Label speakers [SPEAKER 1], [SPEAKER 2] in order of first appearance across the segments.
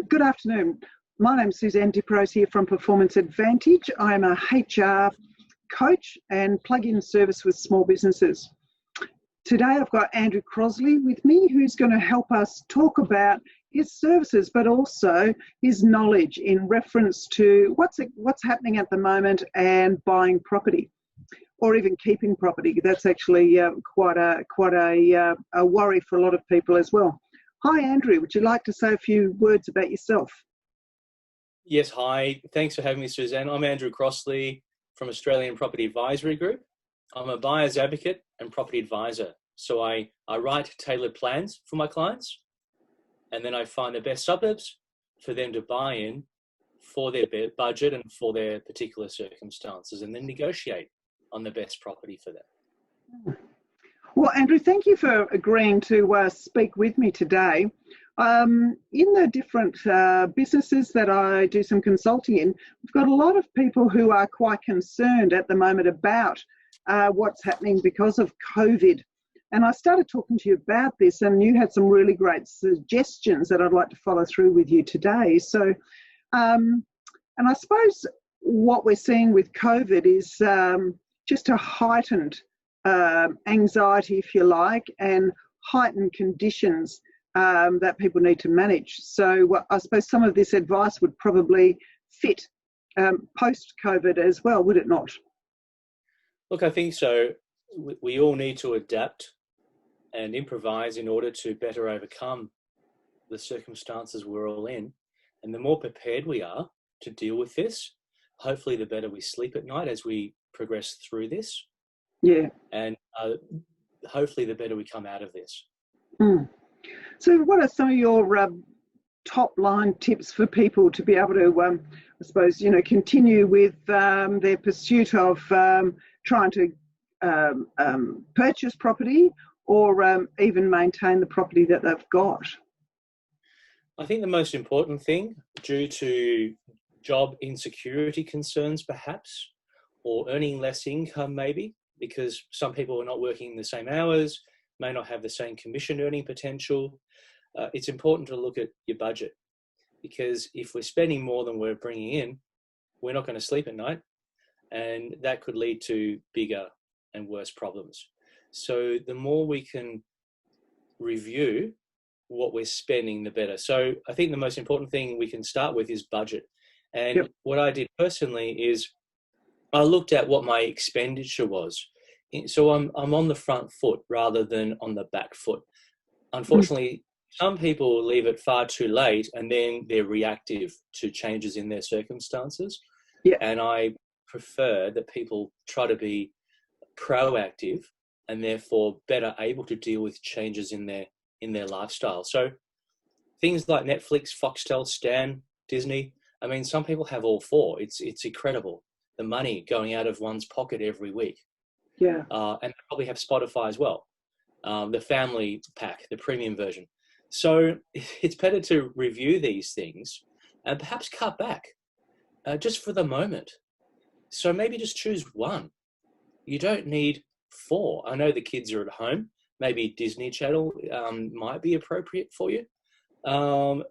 [SPEAKER 1] Good afternoon. My name's Suzanne Diprose here from Performance Advantage. I'm a HR coach and plug-in service with small businesses. Today I've got Andrew Crossley with me, who's going to help us talk about his services, but also his knowledge in reference to what's happening at the moment and buying property, or even keeping property. That's actually quite a worry for a lot of people as well. Hi, Andrew. Would you like to say a few words about yourself?
[SPEAKER 2] Yes, hi. Thanks for having me, Suzanne. I'm Andrew Crossley from Australian Property Advisory Group. I'm a buyer's advocate and property advisor. So I write tailored plans for my clients, and then I find the best suburbs for them to buy in for their budget and for their particular circumstances, and then negotiate on the best property for them.
[SPEAKER 1] Well, Andrew, thank you for agreeing to speak with me today. In the different businesses that I do some consulting in, we've got a lot of people who are quite concerned at the moment about what's happening because of COVID. And I started talking to you about this, and you had some really great suggestions that I'd like to follow through with you today. So, and I suppose what we're seeing with COVID is just a heightened anxiety, if you like, and heightened conditions that people need to manage. So I suppose some of this advice would probably fit post-COVID as well, would it not?
[SPEAKER 2] Look, I think so. We all need to adapt and improvise in order to better overcome the circumstances we're all in. And the more prepared we are to deal with this, hopefully the better we sleep at night as we progress through this.
[SPEAKER 1] Yeah.
[SPEAKER 2] And hopefully the better we come out of this.
[SPEAKER 1] Mm. So what are some of your top line tips for people to be able to, I suppose, continue with their pursuit of trying to purchase property or even maintain the property that they've got?
[SPEAKER 2] I think the most important thing, due to job insecurity concerns perhaps, or earning less income maybe, because some people are not working the same hours, may not have the same commission earning potential. It's important to look at your budget, because if we're spending more than we're bringing in, we're not going to sleep at night, and that could lead to bigger and worse problems. So the more we can review what we're spending, the better. So I think the most important thing we can start with is budget. And
[SPEAKER 1] Yep.
[SPEAKER 2] What I did personally is I looked at what my expenditure was. So I'm on the front foot rather than on the back foot. Unfortunately, some people leave it far too late, and then they're reactive to changes in their circumstances.
[SPEAKER 1] Yeah.
[SPEAKER 2] And I prefer that people try to be proactive and therefore better able to deal with changes in their lifestyle. So things like Netflix, Foxtel, Stan, Disney, I mean, some people have all four. It's incredible, the money going out of one's pocket every week.
[SPEAKER 1] Yeah.
[SPEAKER 2] And they probably have Spotify as well, the family pack, the premium version. So it's better to review these things and perhaps cut back just for the moment. So maybe just choose one. You don't need four. I know the kids are at home. Maybe Disney Channel might be appropriate for you.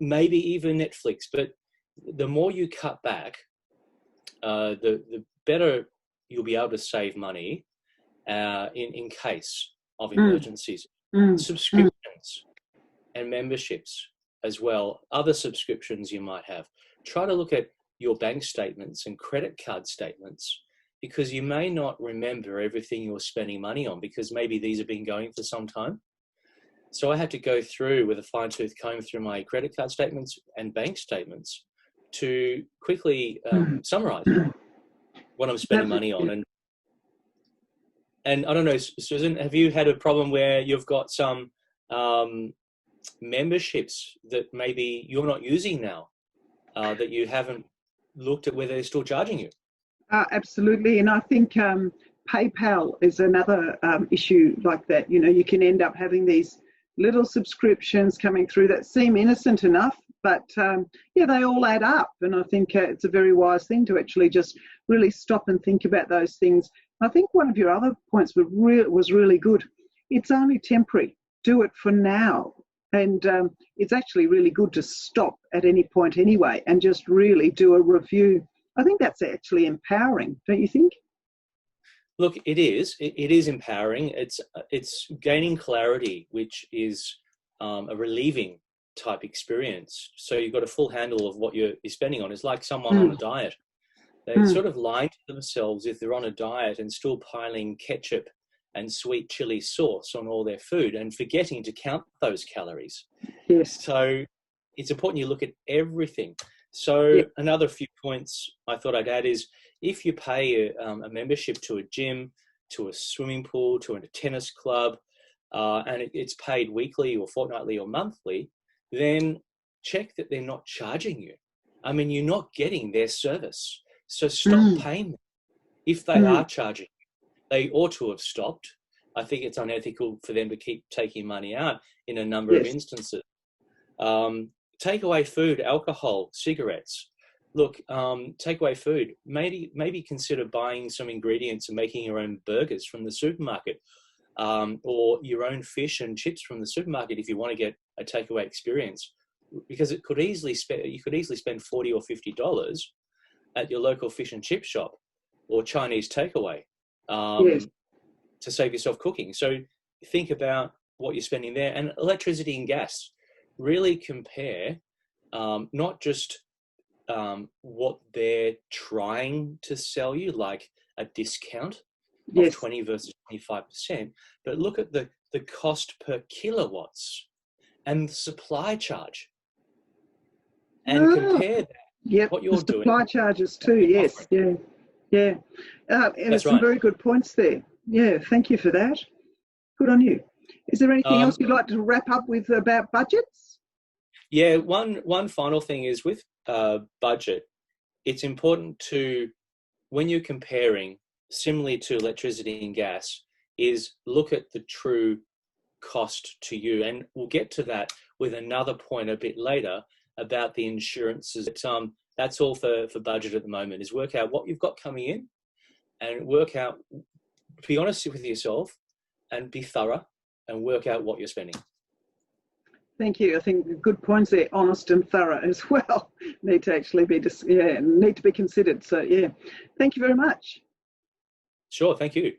[SPEAKER 2] Maybe even Netflix. But the more you cut back, the better you'll be able to save money in case of emergencies. Subscriptions and memberships as well, other subscriptions you might have. Try to look at your bank statements and credit card statements, because you may not remember everything you're spending money on, because maybe these have been going for some time. So I had to go through with a fine-tooth comb through my credit card statements and bank statements to quickly summarize what I'm spending money on. And I don't know, Susan, have you had a problem where you've got some memberships that maybe you're not using now, that you haven't looked at whether they're still charging you?
[SPEAKER 1] Absolutely. And I think PayPal is another issue like that. You can end up having these little subscriptions coming through that seem innocent enough, but they all add up. And I think it's a very wise thing to actually just really stop and think about those things. I think one of your other points was really good. It's only temporary. Do it for now. And it's actually really good to stop at any point anyway and just really do a review. I think that's actually empowering, don't you think?
[SPEAKER 2] Look, it is. It is empowering. It's gaining clarity, which is a relieving type experience. So you've got a full handle of what you're spending on. It's like someone on a diet. They're sort of lying to themselves if they're on a diet and still piling ketchup and sweet chili sauce on all their food and forgetting to count those calories.
[SPEAKER 1] Yes.
[SPEAKER 2] So it's important you look at everything. So another few points I thought I'd add is if you pay a membership to a gym, to a swimming pool, to a tennis club, and it's paid weekly or fortnightly or monthly, then check that they're not charging you. I mean, you're not getting their service. So stop paying them. If they are charging, they ought to have stopped. I think it's unethical for them to keep taking money out in a number of instances. Takeaway food, alcohol, cigarettes. Look, takeaway food, maybe consider buying some ingredients and making your own burgers from the supermarket, or your own fish and chips from the supermarket if you want to get a takeaway experience, because you could easily spend $40 or $50 at your local fish and chip shop or Chinese takeaway to save yourself cooking. So think about what you're spending there. And electricity and gas, really compare not just what they're trying to sell you, like a discount of 20 versus 25%, but look at the cost per kilowatts and the supply charge and compare that. What you're doing.
[SPEAKER 1] Supply charges too, yes. Yeah. And some very good points there. Yeah, thank you for that. Good on you. Is there anything else you'd like to wrap up with about budgets?
[SPEAKER 2] Yeah, one final thing is with budget, it's important to, when you're comparing, similarly to electricity and gas, is look at the true cost to you. And we'll get to that with another point a bit later about the insurances. That's all for budget at the moment, is work out what you've got coming in and work out, be honest with yourself and be thorough and work out what you're spending.
[SPEAKER 1] Thank you. I think good points there, honest and thorough as well. Need to actually be, need to be considered. So yeah, thank you very much.
[SPEAKER 2] Sure, thank you.